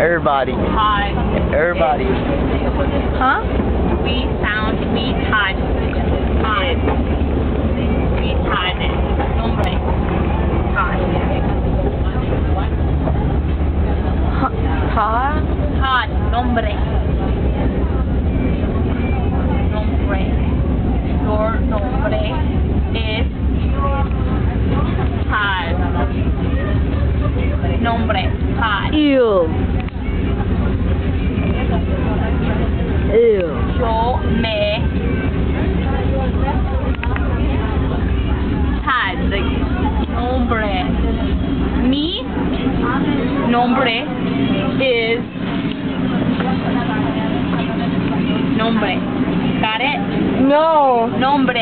Everybody. Hard. Everybody. Huh? We sound retard. Hard. Retard. Nombre. Hard. Hard? Hard. Nombre. Nombre. Your nombre is hard. Nombre. Hard. Ew. Ew. Yo me had nombre. Mi nombre is nombre. Got it? No. Nombre.